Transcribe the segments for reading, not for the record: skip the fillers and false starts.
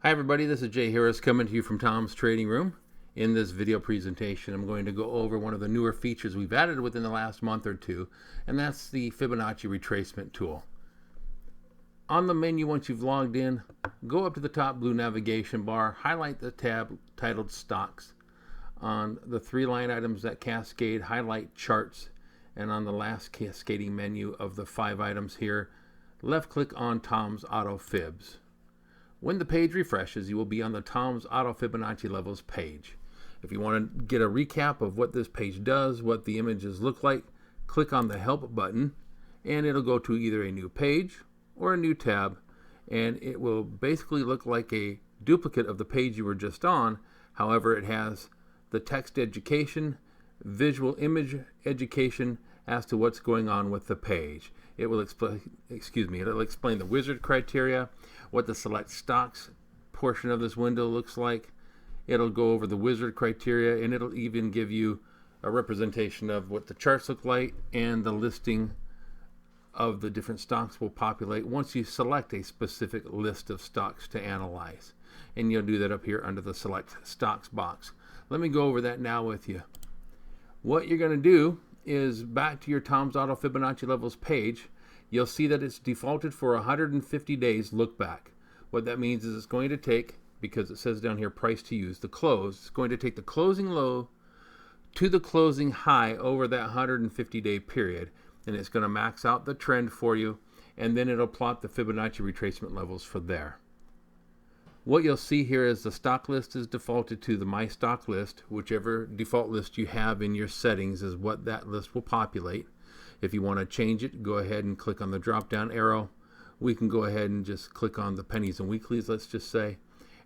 Hi everybody, this is Jay Harris coming to you from Tom's Trading Room. In this video presentation, I'm going to go over one of the newer features we've added within the last month or two, and that's the Fibonacci retracement tool. On the menu, once you've logged in, go up to the top blue navigation bar, highlight the tab titled Stocks. On the three line items that cascade, highlight Charts, and on the last cascading menu of the 5 items here, left click on Tom's Auto Fibs. When the page refreshes, you will be on the Tom's Auto Fibonacci Levels page. If you want to get a recap of what this page does, what the images look like, click on the Help button, and it'll go to either a new page or a new tab, and it will basically look like a duplicate of the page you were just on. However, it has the text education, visual image education as to what's going on with the page. It will explain the wizard criteria, what the select stocks portion of this window looks like. It'll go over the wizard criteria, and it'll even give you a representation of what the charts look like, and the listing of the different stocks will populate once you select a specific list of stocks to analyze. And you'll do that up here under the select stocks box. Let me go over that now with you. What you're going to do is back to your Tom's Auto Fibonacci Levels page. You'll see that it's defaulted for 150 days look back. What that means is it's going to take, because it says down here price to use, the close, it's going to take the closing low to the closing high over that 150 day period, and it's going to max out the trend for you, and then it'll plot the Fibonacci retracement levels for there. What you'll see here is the stock list is defaulted to the My Stock list. Whichever default list you have in your settings is what that list will populate. If you want to change it, go ahead and click on the drop down arrow. We can go ahead and just click on the pennies and weeklies, let's just say,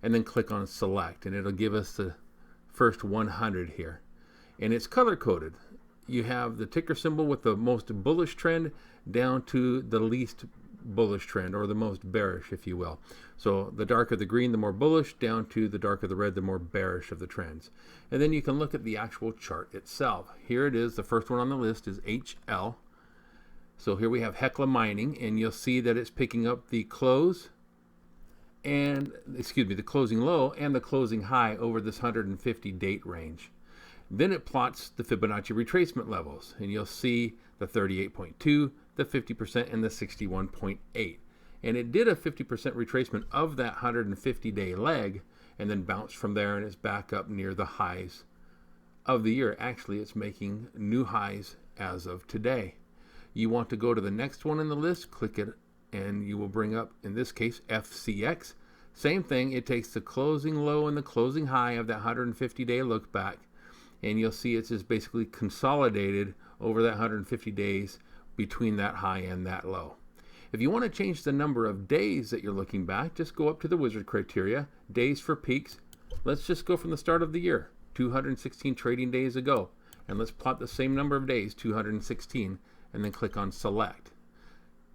and then click on select, and it'll give us the first 100 here. And it's color coded. You have the ticker symbol with the most bullish trend down to the least bullish trend, or the most bearish, if you will. So the darker the green, the more bullish, down to the darker the red, the more bearish of the trends. And then you can look at the actual chart itself. Here it is. The first one on the list is HL. So here we have Hecla Mining, and you'll see that it's picking up the close and, the closing low and the closing high over this 150 date range. Then it plots the Fibonacci retracement levels, and you'll see the 38.2, the 50%, and the 61.8. And it did a 50% retracement of that 150 day leg, and then bounced from there, and it's back up near the highs of the year. Actually, it's making new highs as of today. You want to go to the next one in the list, click it, and you will bring up, in this case, FCX. Same thing, it takes the closing low and the closing high of that 150 day look back, and you'll see it's just basically consolidated over that 150 days between that high and that low. If you want to change the number of days that you're looking back, just go up to the wizard criteria, days for peaks. Let's just go from the start of the year, 216 trading days ago, and let's plot the same number of days, 216, and then click on select.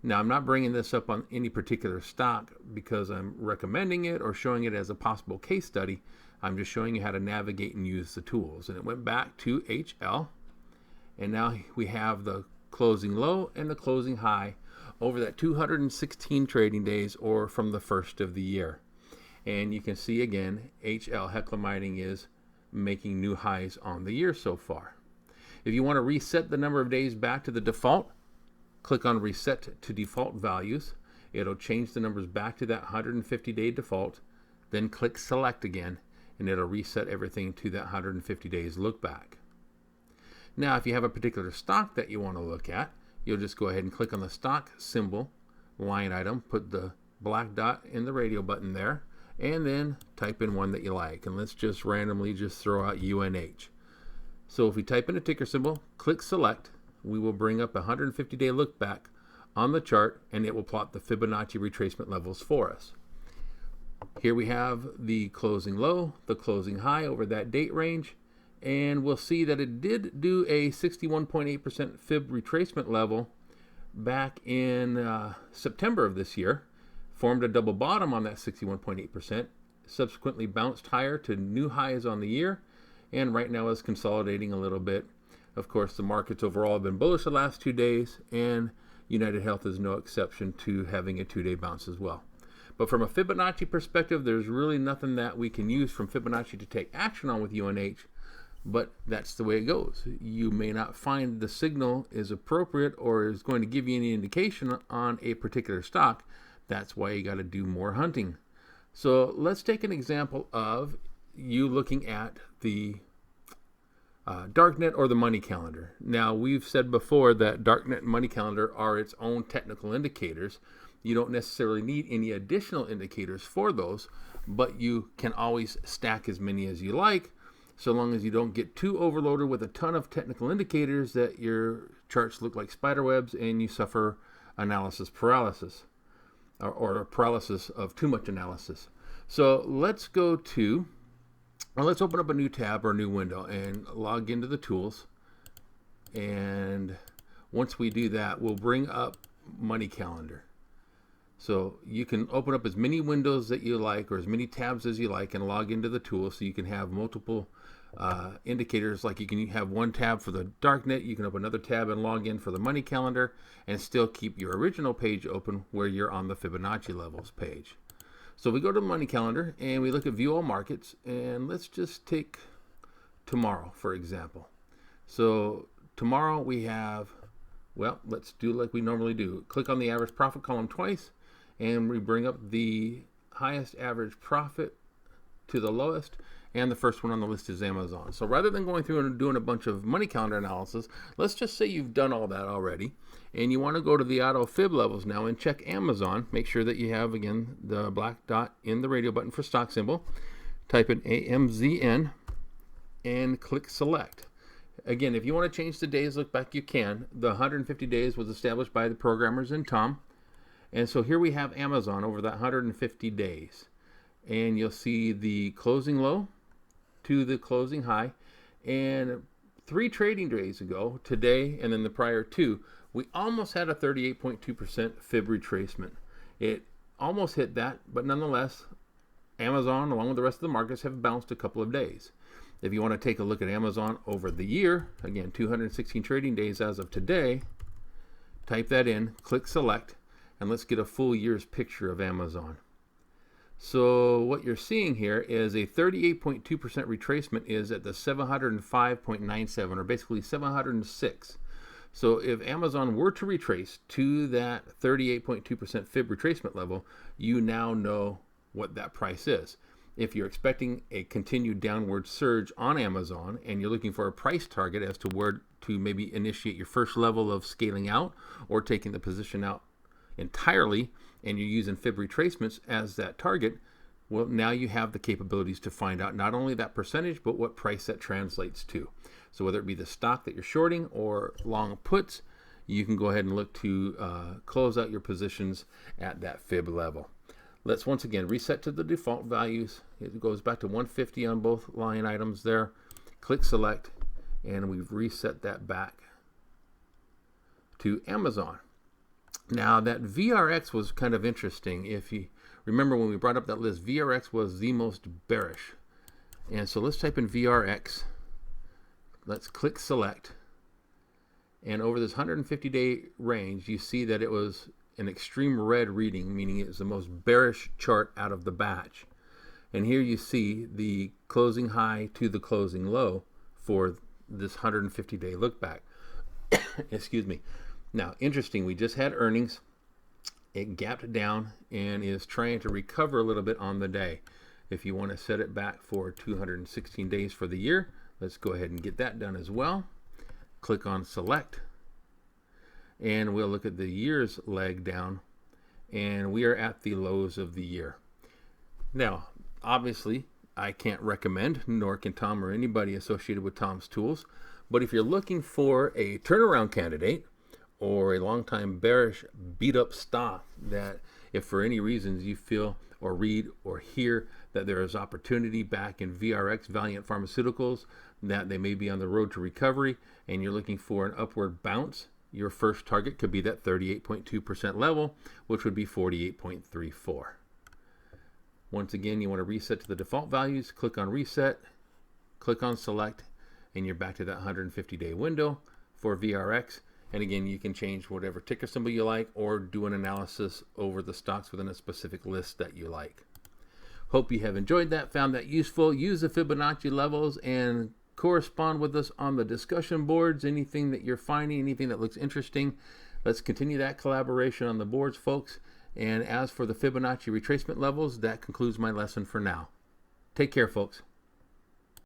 Now, I'm not bringing this up on any particular stock because I'm recommending it or showing it as a possible case study. I'm just showing you how to navigate and use the tools. And it went back to HL, and now we have the closing low and the closing high over that 216 trading days, or from the first of the year. And you can see again, HL, Hecla Mining, is making new highs on the year so far. If you want to reset the number of days back to the default, click on Reset to Default Values. It'll change the numbers back to that 150 day default. Then click Select again, and it'll reset everything to that 150 days look back. Now, if you have a particular stock that you want to look at, you'll just go ahead and click on the stock symbol, line item, put the black dot in the radio button there, and then type in one that you like. And let's just randomly just throw out UNH. So if we type in a ticker symbol, click Select, we will bring up a 150 day look back on the chart, and it will plot the Fibonacci retracement levels for us. Here we have the closing low, the closing high over that date range, and we'll see that it did do a 61.8% fib retracement level back in September of this year, formed a double bottom on that 61.8%, subsequently bounced higher to new highs on the year, and right now is consolidating a little bit. Of course, the markets overall have been bullish the last 2 days, and United Health is no exception to having a 2-day bounce as well. But from a Fibonacci perspective, there's really nothing that we can use from Fibonacci to take action on with UNH, but that's the way it goes. You may not find the signal is appropriate or is going to give you any indication on a particular stock. That's why you got to do more hunting. So let's take an example of you looking at the Darknet or the money calendar. Now, we've said before that Darknet and money calendar are its own technical indicators. You don't necessarily need any additional indicators for those, but you can always stack as many as you like, so long as you don't get too overloaded with a ton of technical indicators that your charts look like spider webs and you suffer analysis paralysis, or paralysis of too much analysis. So let's go to let's open up a new tab or a new window and log into the tools. And once we do that, we'll bring up money calendar. So you can open up as many windows that you like or as many tabs as you like and log into the tool, so you can have multiple indicators. Like you can have one tab for the Darknet, you can open another tab and log in for the money calendar and still keep your original page open where you're on the Fibonacci levels page. So we go to money calendar and we look at view all markets, and let's just take tomorrow for example. So tomorrow we have, well, let's do like we normally do. Click on the average profit column twice and we bring up the highest average profit to the lowest, and the first one on the list is Amazon. So rather than going through and doing a bunch of money calendar analysis, let's just say you've done all that already and you want to go to the auto fib levels now and check Amazon. Make sure that you have, again, the black dot in the radio button for stock symbol. Type in AMZN and click select. Again, if you want to change the days look back, you can. The 150 days was established by the programmers in Tom. And so here we have Amazon over that 150 days. And you'll see the closing low to the closing high. And 3 trading days ago, today and then the prior 2, we almost had a 38.2% fib retracement. It almost hit that, but nonetheless, Amazon, along with the rest of the markets, have bounced a couple of days. If you want to take a look at Amazon over the year, again, 216 trading days as of today, type that in, click select, and let's get a full year's picture of Amazon. So what you're seeing here is a 38.2% retracement is at the 705.97, or basically 706. So if Amazon were to retrace to that 38.2% fib retracement level, you now know what that price is. If you're expecting a continued downward surge on Amazon and you're looking for a price target as to where to maybe initiate your first level of scaling out or taking the position out entirely, and you're using fib retracements as that target, well, now you have the capabilities to find out not only that percentage, but what price that translates to. So whether it be the stock that you're shorting or long puts, you can go ahead and look to close out your positions at that fib level. Let's once again reset to the default values. It goes back to 150 on both line items there. Click select, and we've reset that back to Amazon. Now that VRX was kind of interesting. If you remember when we brought up that list, VRX was the most bearish. And so let's type in VRX. Let's click select. And over this 150-day range, you see that it was an extreme red reading, meaning it was the most bearish chart out of the batch. And here you see the closing high to the closing low for this 150-day look back. Excuse me. Now, interesting, we just had earnings. It gapped down and is trying to recover a little bit on the day. If you want to set it back for 216 days for the year, let's go ahead and get that done as well. Click on select, and we'll look at the year's leg down, and we are at the lows of the year. Now, obviously, I can't recommend, nor can Tom or anybody associated with Tom's tools, but if you're looking for a turnaround candidate or a long-time bearish beat-up stock that if for any reasons you feel or read or hear that there is opportunity back in VRX, Valiant Pharmaceuticals, that they may be on the road to recovery, and you're looking for an upward bounce, your first target could be that 38.2% level, which would be 48.34. Once again, you want to reset to the default values, click on reset, click on select, and you're back to that 150-day window for VRX. And again, you can change whatever ticker symbol you like or do an analysis over the stocks within a specific list that you like. Hope you have enjoyed that, found that useful. Use the Fibonacci levels and correspond with us on the discussion boards. Anything that you're finding, anything that looks interesting, let's continue that collaboration on the boards, folks. And as for the Fibonacci retracement levels, that concludes my lesson for now. Take care, folks.